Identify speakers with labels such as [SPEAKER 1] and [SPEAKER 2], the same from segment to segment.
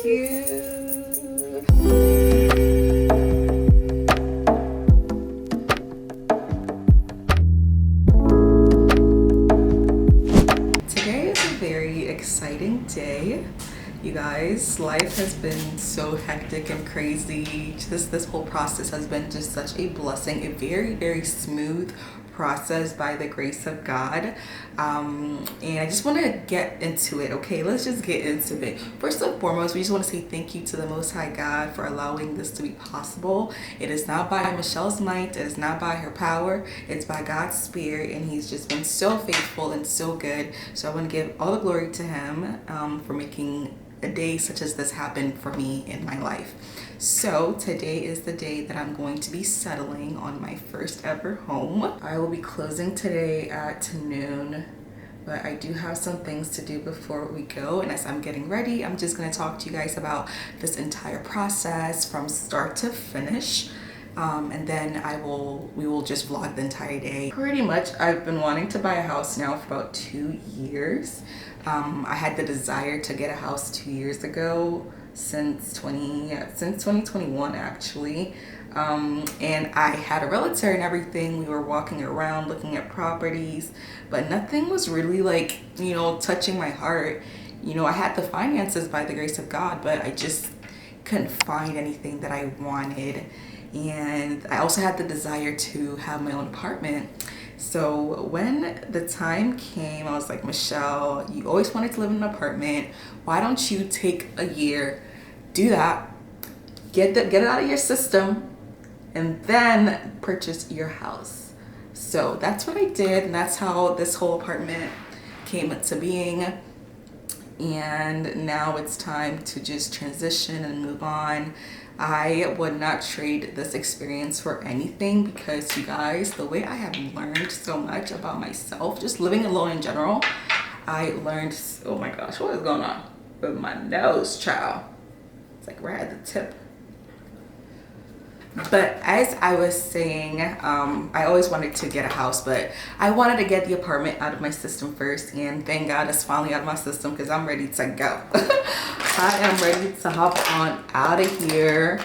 [SPEAKER 1] you. Today is a very exciting day. You guys, life has been so hectic and crazy. This whole process has been just such a blessing, a very smooth process by the grace of God. And I just want to get into it. Okay, let's just get into it. First and foremost, we just want to say thank you to the Most High God for allowing this to be possible. It is not by Michele's might, it is not by her power, it's by God's Spirit, and He's just been so faithful and so good. So I want to give all the glory to Him for making a day such as this happen for me in my life. So today is the day that I'm going to be settling on my first ever home. I will be closing today at noon, but I do have some things to do before we go, and as I'm getting ready, I'm just going to talk to you guys about this entire process from start to finish. And then we will just vlog the entire day. Pretty much, I've been wanting to buy a house now for about 2 years. I had the desire to get a house 2 years ago, since 2021 actually. And I had a realtor and everything. We were walking around looking at properties, but nothing was really like, touching my heart. I had the finances by the grace of God, but I just couldn't find anything that I wanted. And I also had the desire to have my own apartment. So when the time came, I was like, Michele, you always wanted to live in an apartment. Why don't you take a year, do that, get it out of your system, and then purchase your house? So that's what I did, and that's how this whole apartment came into being. And now it's time to just transition and move on. I would not trade this experience for anything, because you guys, the way I have learned so much about myself, just living alone in general, I learned, oh my gosh, what is going on with my nose, child? It's like right at the tip. But as I was saying, I always wanted to get a house, but I wanted to get the apartment out of my system first, and thank God it's finally out of my system, because I'm ready to go. I am ready to hop on out of here.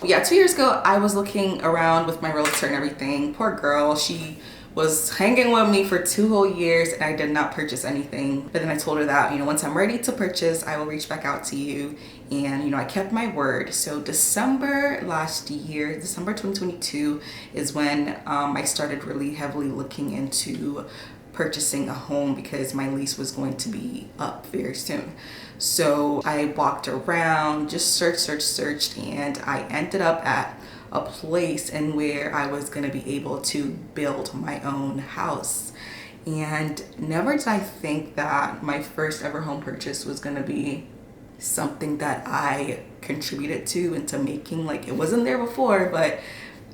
[SPEAKER 1] Yeah, 2 years ago, I was looking around with my realtor and everything. Poor girl, she was hanging with me for 2 whole years, and I did not purchase anything. But then I told her that, once I'm ready to purchase, I will reach back out to you. And, I kept my word. So December last year, December 2022, is when I started really heavily looking into purchasing a home, because my lease was going to be up very soon. So I walked around, just searched, and I ended up at a place in where I was going to be able to build my own house. And never did I think that my first ever home purchase was going to be something that I contributed to into making. Like, it wasn't there before, but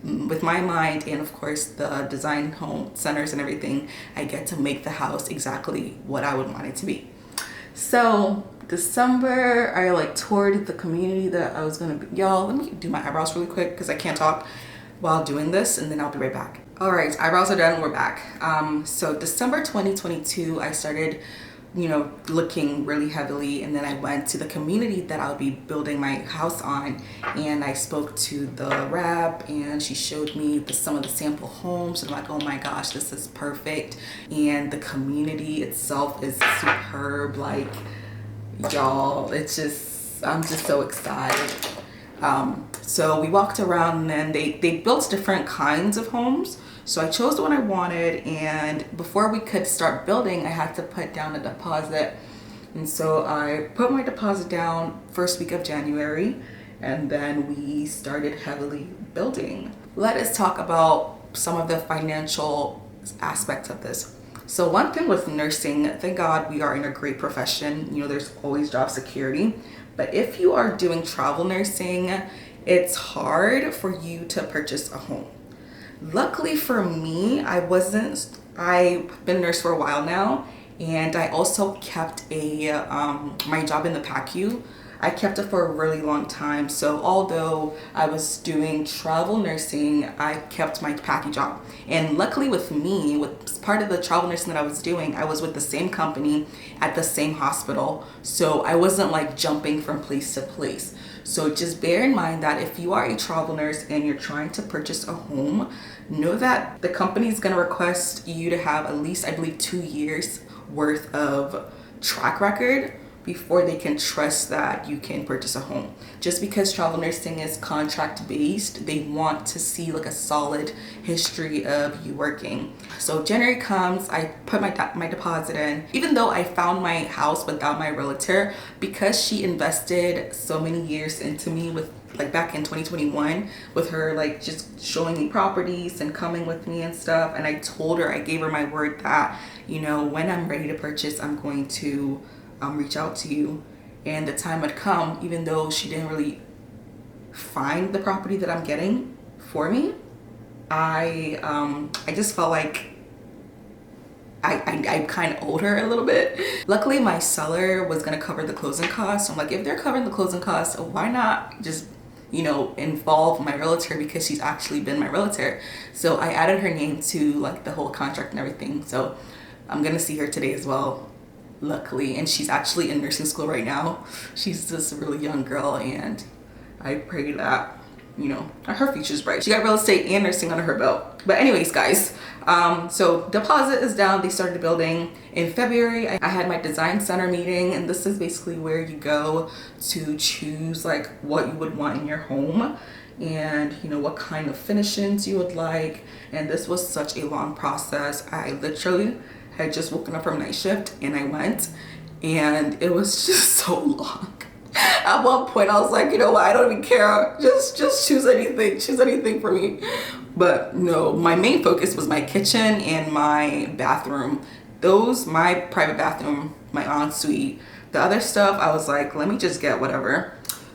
[SPEAKER 1] with my mind and of course the design home centers and everything, I get to make the house exactly what I would want it to be. So December, I toured the community that I was gonna be. Y'all, let me do my eyebrows really quick because I can't talk while doing this, and then I'll be right back. All right, eyebrows are done, we're back. So December 2022, I started looking really heavily, and then I went to the community that I'll be building my house on, and I spoke to the rep, and she showed me some of the sample homes, and I'm like, oh my gosh, this is perfect. And the community itself is superb. Like, y'all, I'm just so excited. So we walked around, and then they built different kinds of homes. So I chose the one I wanted, and before we could start building, I had to put down a deposit. And so I put my deposit down first week of January, and then we started heavily building. Let us talk about some of the financial aspects of this. So one thing with nursing, thank God we are in a great profession. There's always job security. But if you are doing travel nursing, it's hard for you to purchase a home. Luckily for me, I've been a nurse for a while now, and I also kept my job in the PACU. I kept it for a really long time. So although I was doing travel nursing, I kept my package job. And luckily with me, with part of the travel nursing that I was doing, I was with the same company at the same hospital. So I wasn't like jumping from place to place. So just bear in mind that if you are a travel nurse and you're trying to purchase a home, know that the company is going to request you to have at least, I believe, 2 years worth of track record before they can trust that you can purchase a home. Just because travel nursing is contract based, they want to see like a solid history of you working. So January comes, I put my deposit in. Even though I found my house without my realtor, because she invested so many years into me with like back in 2021 with her like just showing me properties and coming with me and stuff. And I told her, I gave her my word that, you know, when I'm ready to purchase, I'm going to reach out to you. And the time would come, even though she didn't really find the property that I'm getting for me, I just felt like I kind of owed her a little bit. Luckily, my seller was gonna cover the closing costs. So I'm like, if they're covering the closing costs, why not just, you know, involve my realtor, because she's actually been my realtor. So I added her name to like the whole contract and everything. So I'm gonna see her today as well, luckily. And she's actually in nursing school right now. She's just a really young girl, and I pray that, you know, her future's bright. She got real estate and nursing under her belt. But anyways, guys, so deposit is down. They started building in February. I had my design center meeting, and this is basically where you go to choose like what you would want in your home, and you know, what kind of finishings you would like. And this was such a long process. I literally had just woken up from night shift and I went, and it was just so long. At one point I was like, you know what, I don't even care, just choose anything for me. But no, my main focus was my kitchen and my bathroom. Those, my private bathroom, my ensuite. The other stuff I was like, let me just get whatever.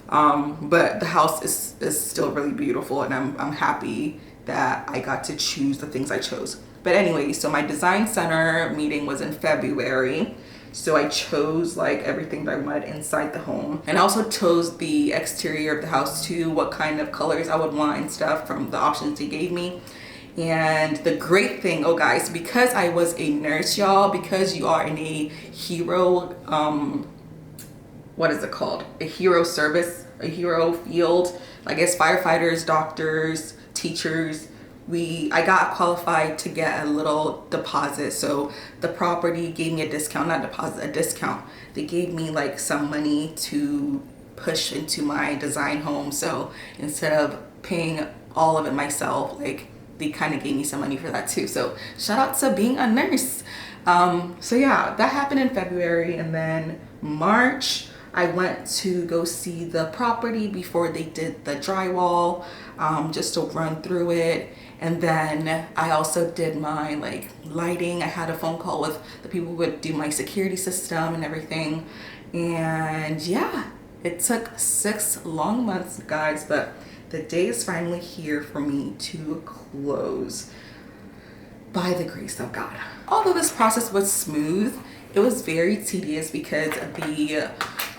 [SPEAKER 1] But the house is still really beautiful, and I'm happy that I got to choose the things I chose. But anyway, so my design center meeting was in February. So I chose like everything that I wanted inside the home. And I also chose the exterior of the house too, what kind of colors I would want and stuff from the options they gave me. And the great thing, oh guys, because I was a nurse, y'all, because you are in a hero, what is it called? A hero service, a hero field. I guess firefighters, doctors, teachers, I got qualified to get a little deposit. So the property gave me a discount, not deposit, a discount. They gave me like some money to push into my design home. So instead of paying all of it myself, like they kind of gave me some money for that too. So shout out to being a nurse. So yeah, that happened in February. And then March, I went to go see the property before they did the drywall, just to run through it. And then I also did my like lighting. I had a phone call with the people who would do my security system and everything. And yeah, it took 6 long months, guys, but the day is finally here for me to close by the grace of God. Although this process was smooth, it was very tedious because the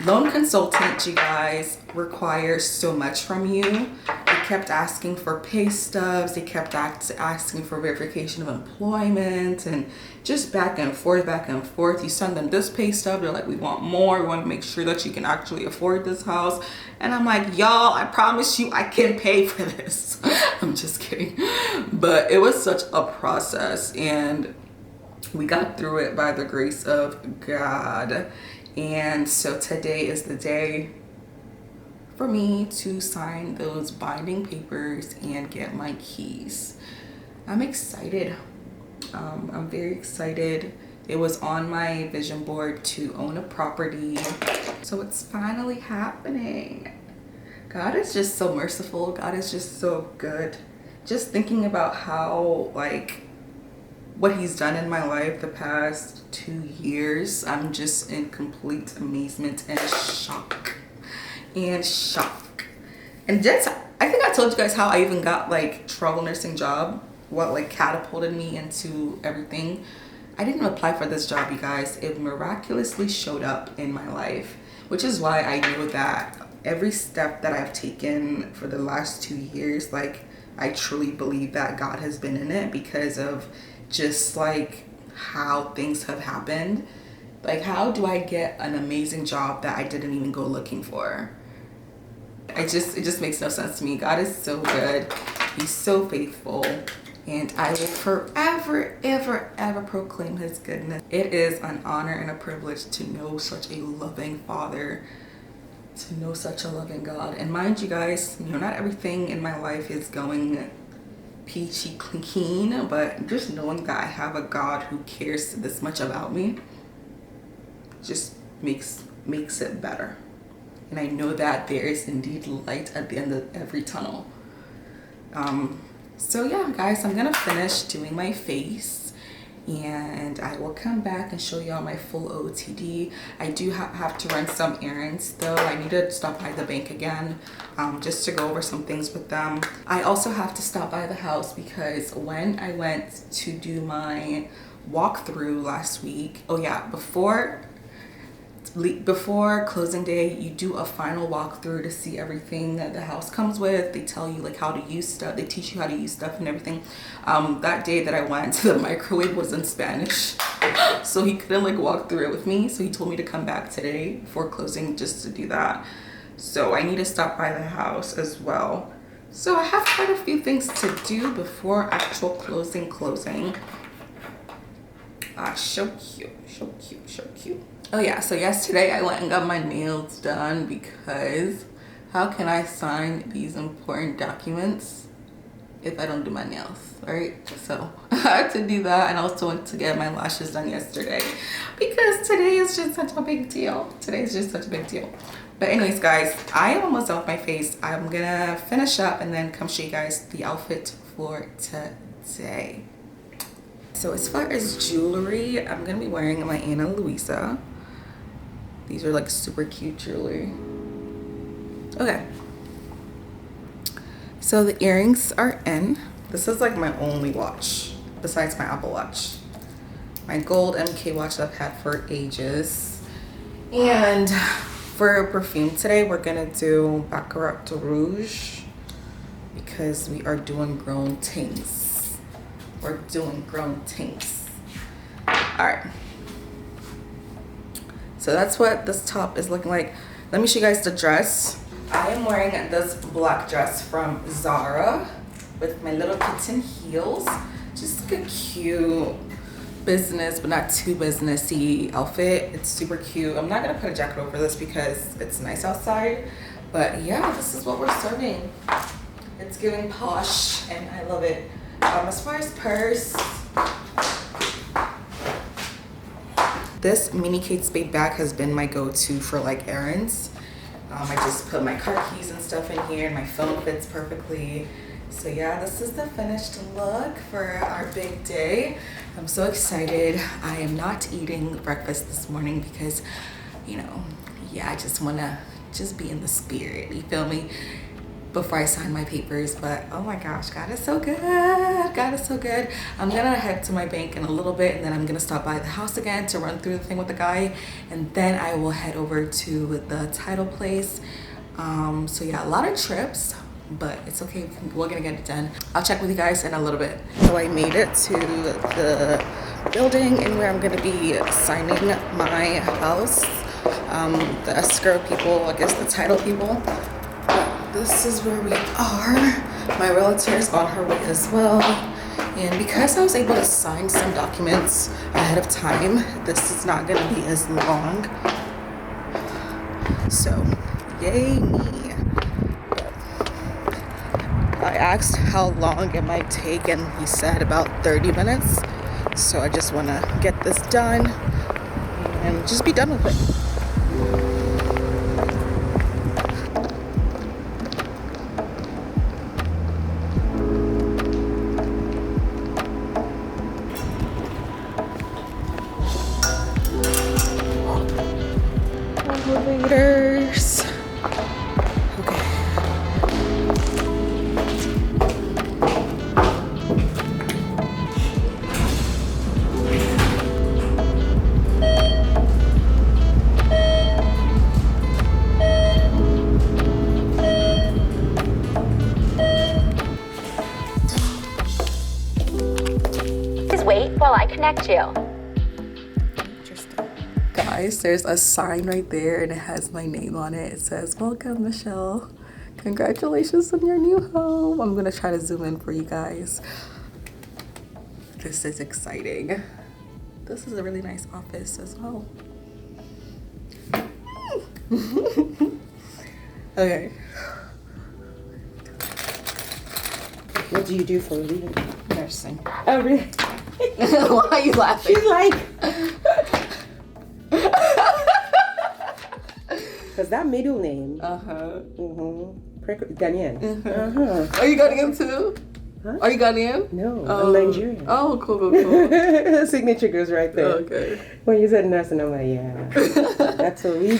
[SPEAKER 1] loan consultant, you guys, requires so much from you. They kept asking for pay stubs. They kept asking for verification of employment, and just back and forth, back and forth. You send them this pay stub, they're like, we want more. We want to make sure that you can actually afford this house. And I'm like, y'all, I promise you I can pay for this. I'm just kidding. But it was such a process, and we got through it by the grace of God. And so today is the day for me to sign those binding papers and get my keys. I'm excited. I'm very excited. It was on my vision board to own a property. So it's finally happening. God is just so merciful. God is just so good. Just thinking about how, like, what he's done in my life the past 2 years, I'm just in complete amazement and shock. And just, I think I told you guys how I even got like travel nursing job, what like catapulted me into everything. I didn't apply for this job, you guys. It miraculously showed up in my life which is why I know that every step that I've taken for the last 2 years, like, I truly believe that God has been in it because of just like how things have happened. Like, how do I get an amazing job that I didn't even go looking for? It just makes no sense to me. God is so good. He's so faithful. And I will forever, ever, ever proclaim his goodness. It is an honor and a privilege to know such a loving Father, to know such a loving God. And mind you guys, you know, not everything in my life is going peachy clean, but just knowing that I have a God who cares this much about me just makes it better. And I know that there is indeed light at the end of every tunnel. So yeah, guys, I'm gonna finish doing my face and I will come back and show y'all my full OOTD. I do have to run some errands though. I need to stop by the bank again, just to go over some things with them. I also have to stop by the house because when I went to do my walkthrough last week, oh yeah, before closing day, you do a final walkthrough to see everything that the house comes with. They tell you like how to use stuff. They teach you how to use stuff and everything. That day that I went, the microwave was in Spanish, so he couldn't like walk through it with me. So he told me to come back today before closing just to do that. So I need to stop by the house as well. So I have quite a few things to do before actual closing. So cute. Oh yeah, so yesterday I went and got my nails done because how can I sign these important documents if I don't do my nails, right? So I had to do that, and I also went to get my lashes done yesterday because today is just such a big deal. But anyways, guys, I am almost done with my face. I'm gonna finish up and then come show you guys the outfit for today. So as far as jewelry, I'm gonna be wearing my Ana Luisa. These are like super cute jewelry. Okay. So the earrings are in. This is like my only watch besides my Apple Watch. My gold MK watch that I've had for ages. And for perfume today, we're gonna do Baccarat de Rouge because we are doing grown things. All right. So that's what this top is looking like. Let me show you guys the dress. I am wearing this black dress from Zara with my little kitten heels. Just like a cute business, but not too businessy outfit. It's super cute. I'm not gonna put a jacket over this because it's nice outside. But yeah, this is what we're serving. It's giving posh and I love it. As far as purse, this mini Kate Spade bag has been my go-to for like errands. I just put my car keys and stuff in here and my phone fits perfectly. So yeah, this is the finished look for our big day. I'm so excited. I am not eating breakfast this morning because, you know, yeah, I just wanna be in the spirit, you feel me? Before I sign my papers. But oh my gosh, God is so good. God is so good. I'm gonna head to my bank in a little bit and then I'm gonna stop by the house again to run through the thing with the guy, and then I will head over to the title place. So yeah, a lot of trips, but it's okay, we're gonna get it done. I'll check with you guys in a little bit. So I made it to the building and where I'm gonna be signing my house. The escrow people, I guess the title people. This is where we are. My realtor is on her way as well. And because I was able to sign some documents ahead of time, this is not gonna be as long. So, yay me. I asked how long it might take and he said about 30 minutes. So I just wanna get this done and just be done with it. Elevators. Okay.
[SPEAKER 2] connect you.
[SPEAKER 1] Interesting. Guys, there's a sign right there and it has my name on it. It says, "Welcome, Michelle. Congratulations on your new home." I'm gonna try to zoom in for you guys. This is exciting. This is a really nice office as well. Okay.
[SPEAKER 3] What do you do for a living?
[SPEAKER 1] Nursing.
[SPEAKER 3] Oh, really?
[SPEAKER 1] Why are you laughing?
[SPEAKER 3] She's like... Because that middle name...
[SPEAKER 1] Uh-huh.
[SPEAKER 3] Ghanaian.
[SPEAKER 1] Are you Ghanaian too?
[SPEAKER 3] Huh?
[SPEAKER 1] Are you Ghanaian?
[SPEAKER 3] No, I'm Nigerian.
[SPEAKER 1] Oh, cool.
[SPEAKER 3] Signature goes right there.
[SPEAKER 1] Okay.
[SPEAKER 3] When you said nursing, I'm like, yeah. That's what we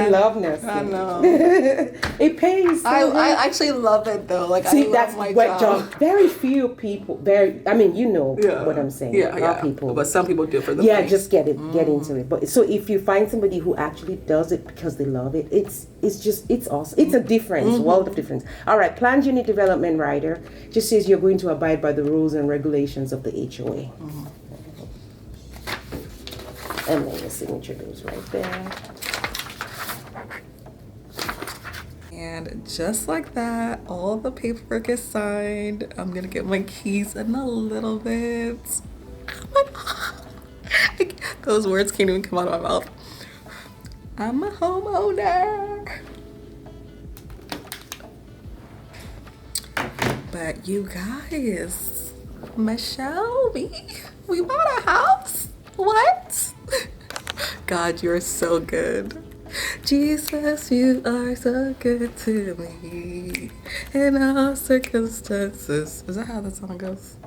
[SPEAKER 3] love nursing.
[SPEAKER 1] I know.
[SPEAKER 3] It pays. So
[SPEAKER 1] I actually love it though. Like,
[SPEAKER 3] see,
[SPEAKER 1] I
[SPEAKER 3] that's
[SPEAKER 1] love my
[SPEAKER 3] what
[SPEAKER 1] job.
[SPEAKER 3] Very few people. You know what I'm saying.
[SPEAKER 1] Yeah.
[SPEAKER 3] People.
[SPEAKER 1] But some people do it for the
[SPEAKER 3] yeah,
[SPEAKER 1] money.
[SPEAKER 3] just get into it. But so if you find somebody who actually does it because they love it, it's awesome. It's a difference, world of difference. All right, planned unit development rider just says you're going to abide by the rules and regulations of the HOA. And then the signature goes right there.
[SPEAKER 1] And just like that, all the paperwork is signed. I'm gonna get my keys in a little bit. Oh my God. Those words can't even come out of my mouth. I'm a homeowner. But you guys, Michelle, we bought a house. What? God, you're so good. Jesus, you are so good to me in all circumstances. Is that how the song goes?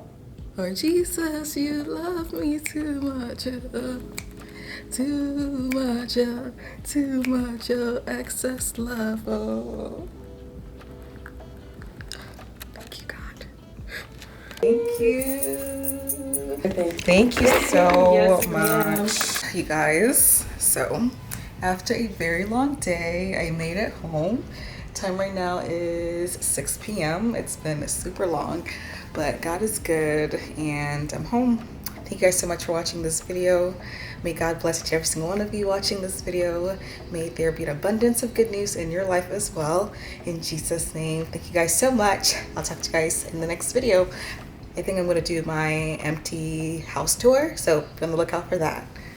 [SPEAKER 1] Or Jesus, you love me too much, too much, excess love. Oh. Thank you, God. Thank you. Thank you so much, you guys. So, after a very long day, I made it home. Time right now is 6 p.m. It's been super long, but God is good and I'm home. Thank you guys so much for watching this video. May God bless each and every single one of you watching this video. May there be an abundance of good news in your life as well. In Jesus' name, thank you guys so much. I'll talk to you guys in the next video. I think I'm gonna do my empty house tour, so be on the lookout for that.